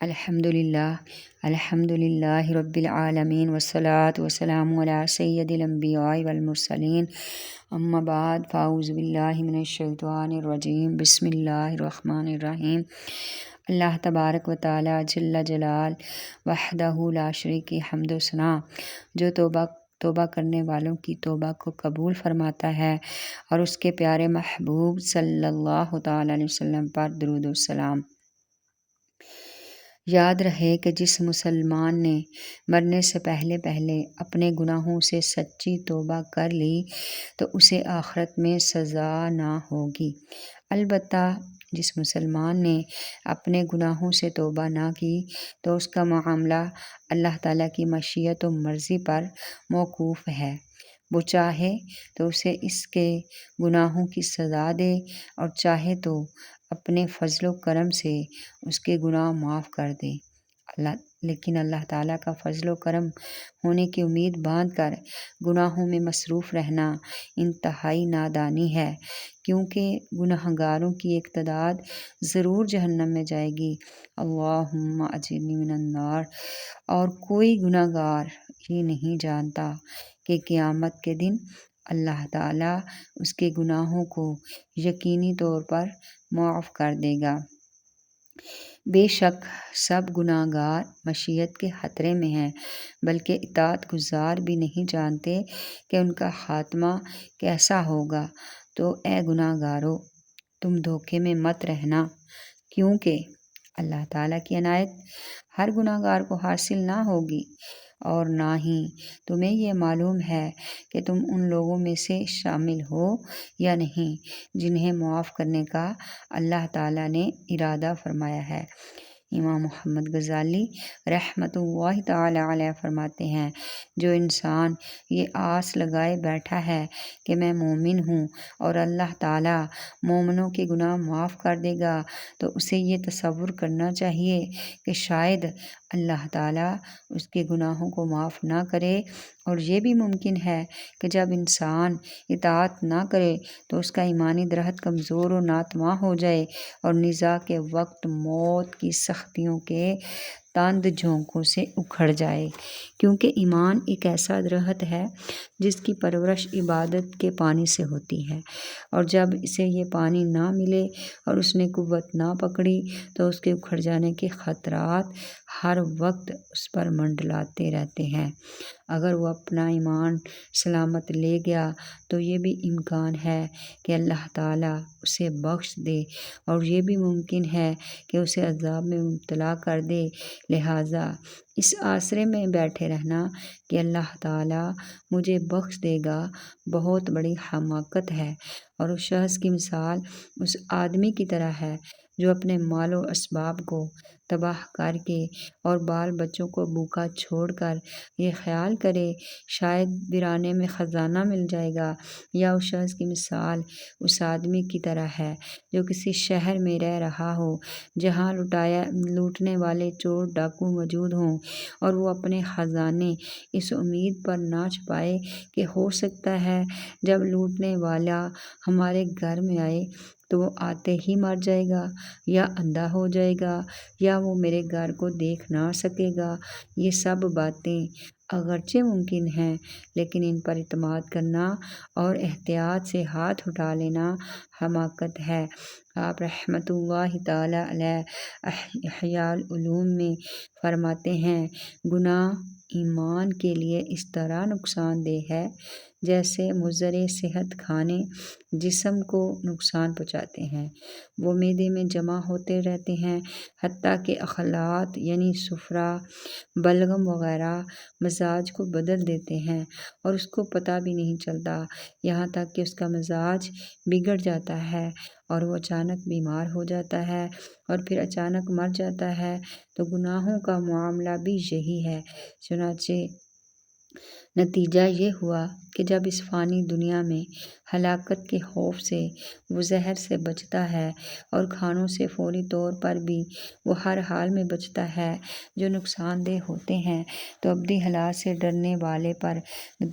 الحمد للہ رب العالمین والصلاة والسلام علی سید الانبیاء والمرسلین اما بعد فاعوذ باللہ من الشیطان الرجیم بسم اللہ الرحمن الرحیم۔ اللہ تبارک و تعالی جل جلال وحدہ لا شریک حمد و ثنا، جو توبہ کرنے والوں کی توبہ کو قبول فرماتا ہے اور اس کے پیارے محبوب صلی اللہ تعالی علیہ وسلم پر درود و سلام۔ یاد رہے کہ جس مسلمان نے مرنے سے پہلے اپنے گناہوں سے سچی توبہ کر لی تو اسے آخرت میں سزا نہ ہوگی، البتہ جس مسلمان نے اپنے گناہوں سے توبہ نہ کی تو اس کا معاملہ اللہ تعالیٰ کی مشیت و مرضی پر موقوف ہے۔ وہ چاہے تو اسے اس کے گناہوں کی سزا دے اور چاہے تو اپنے فضل و کرم سے اس کے گناہ معاف کر دے، لیکن اللہ تعالیٰ کا فضل و کرم ہونے کی امید باندھ کر گناہوں میں مصروف رہنا انتہائی نادانی ہے، کیونکہ گناہ گاروں کی ایک تعداد ضرور جہنم میں جائے گی۔ اللہم اجرنی من النار۔ اور کوئی گناہ گار یہ نہیں جانتا کہ قیامت کے دن اللہ تعالیٰ اس کے گناہوں کو یقینی طور پر معاف کر دے گا۔ بے شک سب گناہ گار مشیت کے خطرے میں ہیں، بلکہ اطاعت گزار بھی نہیں جانتے کہ ان کا خاتمہ کیسا ہوگا۔ تو اے گناہ گارو، تم دھوکے میں مت رہنا، کیونکہ اللہ تعالیٰ کی عنایت ہر گناہ گار کو حاصل نہ ہوگی، اور نہ ہی تمہیں یہ معلوم ہے کہ تم ان لوگوں میں سے شامل ہو یا نہیں جنہیں معاف کرنے کا اللہ تعالیٰ نے ارادہ فرمایا ہے۔ امام محمد غزالی رحمۃ اللہ تعالی علیہ فرماتے ہیں، جو انسان یہ آس لگائے بیٹھا ہے کہ میں مومن ہوں اور اللہ تعالیٰ مومنوں کے گناہ معاف کر دے گا، تو اسے یہ تصور کرنا چاہیے کہ شاید اللہ تعالیٰ اس کے گناہوں کو معاف نہ کرے، اور یہ بھی ممکن ہے کہ جب انسان اطاعت نہ کرے تو اس کا ایمانی درخت کمزور و ناتواں ہو جائے اور نزاع کے وقت موت کی سختیوں کے تاند جھونکوں سے اکھڑ جائے، کیونکہ ایمان ایک ایسا درخت ہے جس کی پرورش عبادت کے پانی سے ہوتی ہے، اور جب اسے یہ پانی نہ ملے اور اس نے قوت نہ پکڑی تو اس کے اکھڑ جانے کے خطرات ہر وقت اس پر منڈلاتے رہتے ہیں۔ اگر وہ اپنا ایمان سلامت لے گیا تو یہ بھی امکان ہے کہ اللہ تعالیٰ اسے بخش دے، اور یہ بھی ممکن ہے کہ اسے عذاب میں مبتلا کر دے۔ لہٰذا اس آسرے میں بیٹھے رہنا کہ اللہ تعالیٰ مجھے بخش دے گا بہت بڑی حماقت ہے، اور اس شخص کی مثال اس آدمی کی طرح ہے جو اپنے مال و اسباب کو تباہ کر کے اور بال بچوں کو بھوکا چھوڑ کر یہ خیال کرے شاید ویرانے میں خزانہ مل جائے گا، یا اس شخص کی مثال اس آدمی کی طرح ہے جو کسی شہر میں رہ رہا ہو جہاں لوٹنے والے چور ڈاکو موجود ہوں، اور وہ اپنے خزانے اس امید پر نہ چھپائے کہ ہو سکتا ہے جب لوٹنے والا ہمارے گھر میں آئے تو وہ آتے ہی مر جائے گا، یا اندھا ہو جائے گا، یا وہ میرے گھر کو دیکھ نہ سکے گا۔ یہ سب باتیں اگرچہ ممکن ہیں، لیکن ان پر اعتماد کرنا اور احتیاط سے ہاتھ اٹھا لینا حماقت ہے۔ آپ رحمۃ اللہ تعالی علیہ احیاء العلوم میں فرماتے ہیں، گناہ ایمان کے لیے اس طرح نقصان دہ ہے جیسے مضر صحت کھانے جسم کو نقصان پہنچاتے ہیں۔ وہ معدے میں جمع ہوتے رہتے ہیں، حتیٰ کہ اخلاط یعنی سفرہ، بلغم وغیرہ مزاج کو بدل دیتے ہیں اور اس کو پتہ بھی نہیں چلتا، یہاں تک کہ اس کا مزاج بگڑ جاتا ہے اور وہ اچانک بیمار ہو جاتا ہے اور پھر اچانک مر جاتا ہے۔ تو گناہوں کا معاملہ بھی یہی ہے۔ چنانچہ نتیجہ یہ ہوا کہ جب اس فانی دنیا میں ہلاکت کے خوف سے وہ زہر سے بچتا ہے اور کھانوں سے فوری طور پر بھی وہ ہر حال میں بچتا ہے جو نقصان دہ ہوتے ہیں، تو ابدی حالات سے ڈرنے والے پر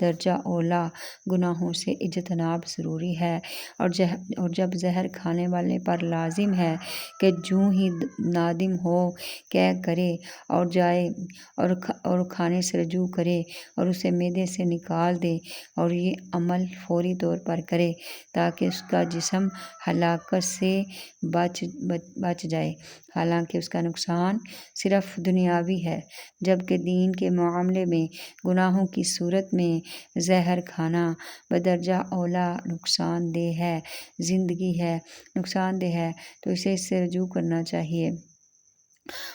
درجہ اولا گناہوں سے اجتناب ضروری ہے، اور جب زہر کھانے والے پر لازم ہے کہ جوں ہی نادم ہو کہ کرے اور جائے اور کھانے سے رجوع کرے اور اسے معدے سے نکال دے، اور یہ عمل فوری طور پر کرے تاکہ اس کا جسم ہلاکت سے بچ جائے، حالانکہ اس کا نقصان صرف دنیاوی ہے، جبکہ دین کے معاملے میں گناہوں کی صورت میں زہر کھانا بدرجہ اولا نقصان دہ ہے، تو اسے اس سے رجوع کرنا چاہیے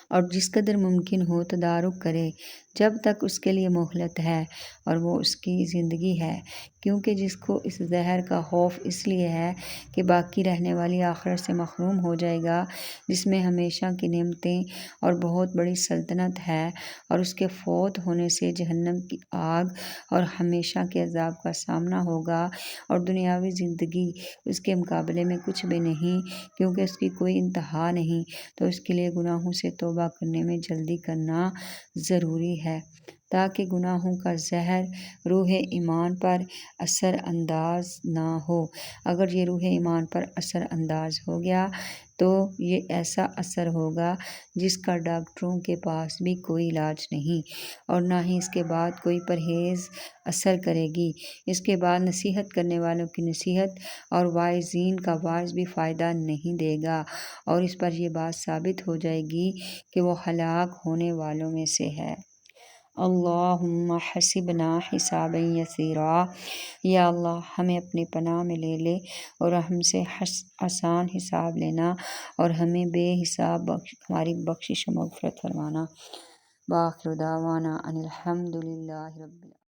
اور جس قدر ممکن ہو تدارک کرے جب تک اس کے لیے مہلت ہے اور وہ اس کی زندگی ہے، کیونکہ جس کو اس زہر کا خوف اس لیے ہے کہ باقی رہنے والی آخرت سے محروم ہو جائے گا، جس میں ہمیشہ کی نعمتیں اور بہت بڑی سلطنت ہے، اور اس کے فوت ہونے سے جہنم کی آگ اور ہمیشہ کے عذاب کا سامنا ہوگا، اور دنیاوی زندگی اس کے مقابلے میں کچھ بھی نہیں، کیونکہ اس کی کوئی انتہا نہیں، تو اس کے لیے گناہوں سے توبہ کرنے میں جلدی کرنا ضروری ہے تاکہ گناہوں کا زہر روح ایمان پر اثر انداز نہ ہو۔ اگر یہ روح ایمان پر اثر انداز ہو گیا تو یہ ایسا اثر ہوگا جس کا ڈاکٹروں کے پاس بھی کوئی علاج نہیں، اور نہ ہی اس کے بعد کوئی پرہیز اثر کرے گی۔ اس کے بعد نصیحت کرنے والوں کی نصیحت اور واعظین کا وعظ بھی فائدہ نہیں دے گا، اور اس پر یہ بات ثابت ہو جائے گی کہ وہ ہلاک ہونے والوں میں سے ہے۔ اللہم حسبنا حسابا یسیرا، یا اللہ ہمیں اپنی پناہ میں لے لے اور ہم سے آسان حساب لینا، اور ہمیں بے حساب ہماری بخشش و مغفرت فرمانا۔ بآخر دعوانا ان الحمد للہ رب العالمین۔